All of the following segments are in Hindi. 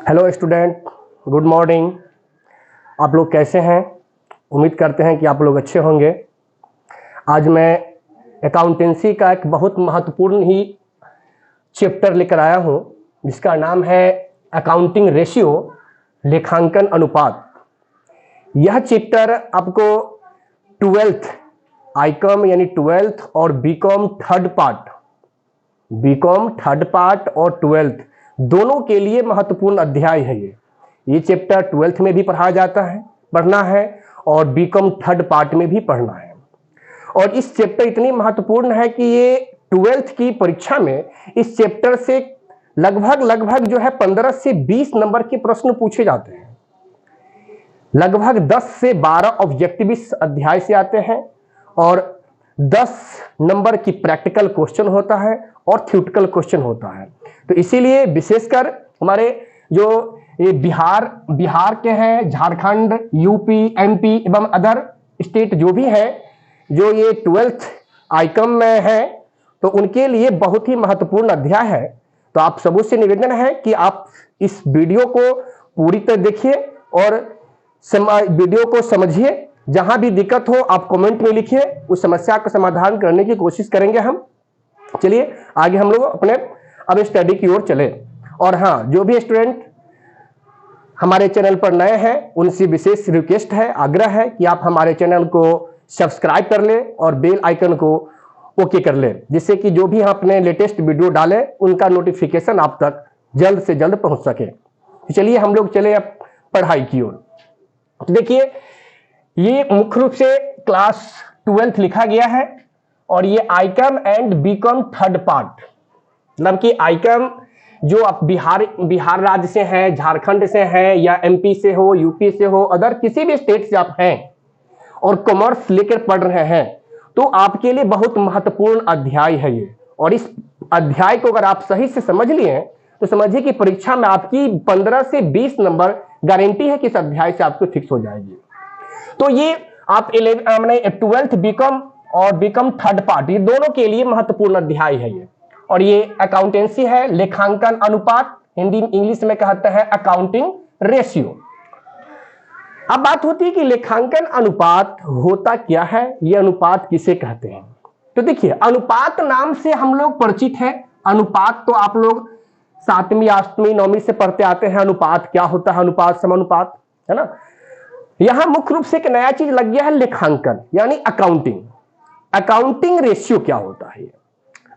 Hello student, good morning. आप लोग कैसे हैं? उम्मीद करते हैं कि आप लोग अच्छे होंगे। आज मैं अकाउंटेंसी का एक बहुत महत्वपूर्ण ही चैप्टर लेकर आया हूं, जिसका नाम है अकाउंटिंग रेशियो, लेखांकन अनुपात। यह चैप्टर आपको 12th आईकॉम यानी 12th और बीकॉम थर्ड पार्ट और 12th दोनों के लिए महत्वपूर्ण अध्याय है। ये चैप्टर 12th में भी पढ़ना है और बीकॉम थर्ड पार्ट में भी पढ़ना है। और इस चैप्टर इतनी महत्वपूर्ण है कि ये 12th की परीक्षा में इस चैप्टर से लगभग जो है 15 से 20 नंबर के प्रश्न पूछे जाते हैं। लगभग 10 से 12 ऑब्जेक्टिव इस अध्याय से आते हैं और 10 नंबर की प्रैक्टिकल क्वेश्चन होता है और थ्योरेटिकल क्वेश्चन होता है। तो इसीलिए विशेषकर हमारे जो ये बिहार के हैं, झारखंड, यूपी, एमपी एवं अदर स्टेट जो भी है, जो ये 12th आईकॉम में है, तो उनके लिए बहुत ही महत्वपूर्ण अध्याय है। तो आप सबों से निवेदन है कि आप इस वीडियो को पूरी तरह देखिए और वीडियो को समझिए। जहां भी दिक्कत हो आप कमेंट में लिखिए, उस समस्या का समाधान करने की कोशिश करेंगे हम। चलिए आगे हम लोग अपने अब स्टडी की ओर चले। और हाँ, जो भी स्टूडेंट हमारे चैनल पर नए हैं उनसे विशेष रिक्वेस्ट है, आग्रह है कि आप हमारे चैनल को सब्सक्राइब कर लें और बेल आइकन को ओके कर लें, जिससे कि जो भी हम अपने लेटेस्ट वीडियो डालें उनका नोटिफिकेशन आप तक जल्द से जल्द पहुंच सके। तो चलिए हम लोग चले अब पढ़ाई की ओर। तो देखिए, ये मुख्य रूप से क्लास 12th लिखा गया है और ये ICom and BCom third part, मतलब कि आईकॉम जो आप बिहार राज्य से हैं, झारखंड से हैं या एमपी से हो, यूपी से हो, अदर किसी भी स्टेट से आप हैं और कॉमर्स लेकर पढ़ रहे हैं, तो आपके लिए बहुत महत्वपूर्ण अध्याय है ये। और इस अध्याय को अगर आप सही से समझ लिए तो समझिए कि परीक्षा में आपकी 15 से 20 नंबर गारंटी है कि इस अध्याय से आपको फिक्स हो जाएगी। तो ये आप 12th बीकॉम और बीकॉम थर्ड पार्ट, ये दोनों के लिए महत्वपूर्ण अध्याय है ये। और ये अकाउंटेंसी है, लेखांकन अनुपात, हिंदी इंग्लिश में कहते हैं अकाउंटिंग रेशियो। अब बात होती है कि लेखांकन अनुपात होता क्या है, ये अनुपात किसे कहते हैं। तो देखिए, अनुपात नाम से हम लोग परिचित हैं। अनुपात तो आप लोग 7वीं 8वीं 9वीं से पढ़ते आते हैं। अनुपात क्या होता है, अनुपात समानुपात, है ना। यहां मुख्य रूप से एक नया चीज लग गया है, लेखांकन यानी अकाउंटिंग रेशियो क्या होता है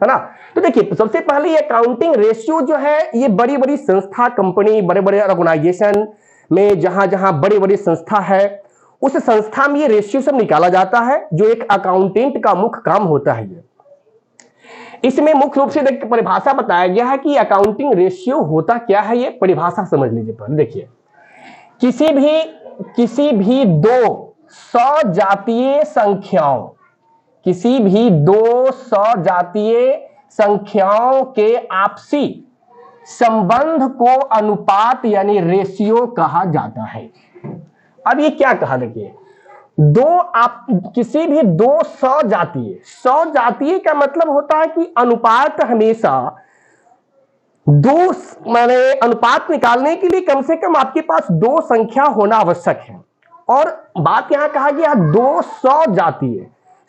ना। तो देखिए, सबसे पहले ये अकाउंटिंग रेशियो जो है, ये बड़ी बड़ी संस्था, कंपनी, बड़े बड़े ऑर्गेनाइजेशन में जहां जहां बड़ी बड़ी संस्था है, उस संस्था में ये रेशियो सब निकाला जाता है, जो एक अकाउंटेंट का मुख्य काम होता है। ये इसमें मुख्य रूप से परिभाषा बताया गया है कि अकाउंटिंग रेशियो होता क्या है। ये परिभाषा समझ लीजिए पहले। देखिए, किसी भी दो सजातीय संख्याओं के आपसी संबंध को अनुपात यानी रेशियो कहा जाता है। अब ये क्या कहा, देखिए, किसी भी दो सजातीय का मतलब होता है कि अनुपात हमेशा माने अनुपात निकालने के लिए कम से कम आपके पास 2 संख्या होना आवश्यक है। और बात यहां कहा गया 2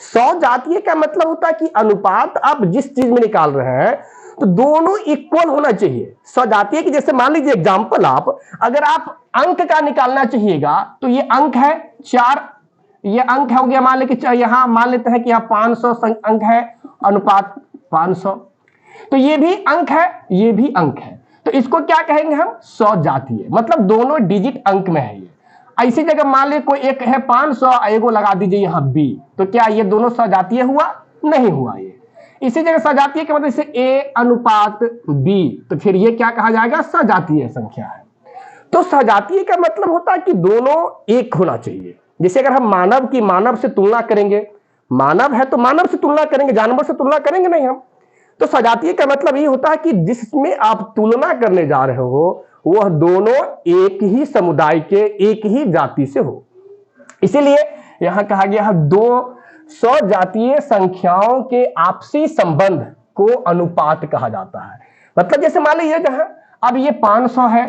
सजातीय का मतलब होता है कि अनुपात आप जिस चीज में निकाल रहे हैं तो दोनों इक्वल होना चाहिए। सजातीय की जैसे मान लीजिए एग्जांपल, अगर आप अंक का निकालना चाहिएगा तो ये अंक है 4, ये अंक हो गया, मान लेते यहां मान लेते हैं कि यहां 500 अंक है, अनुपात 500, तो ये भी अंक है, ये भी अंक है, तो इसको क्या कहेंगे हम, सजातीय, मतलब दोनों डिजिट अंक में है। ये ऐसी जगह मान ले कोई एक है 500, एगो लगा दीजिए यहां b, तो क्या ये दोनों सजातीय हुआ? नहीं हुआ। ये इसी जगह सजातीय के मतलब जैसे a अनुपात b, तो फिर ये क्या कहा जाएगा, सजातीय संख्या है। तो सजातीय का मतलब होता है कि दोनों एक होना चाहिए। जैसे अगर हम मानव से तुलना करेंगे, मानव है तो मानव से तुलना करेंगे, जानवर से तुलना करेंगे नहीं हम। तो सजातीय का मतलब ये होता है कि जिसमें आप तुलना करने जा रहे हो वह दोनों एक ही समुदाय के, एक ही जाति से हो। इसीलिए यहां कहा गया है 2 सजातीय संख्याओं के आपसी संबंध को अनुपात कहा जाता है। मतलब जैसे मान लीजिए जहां अब ये 500 है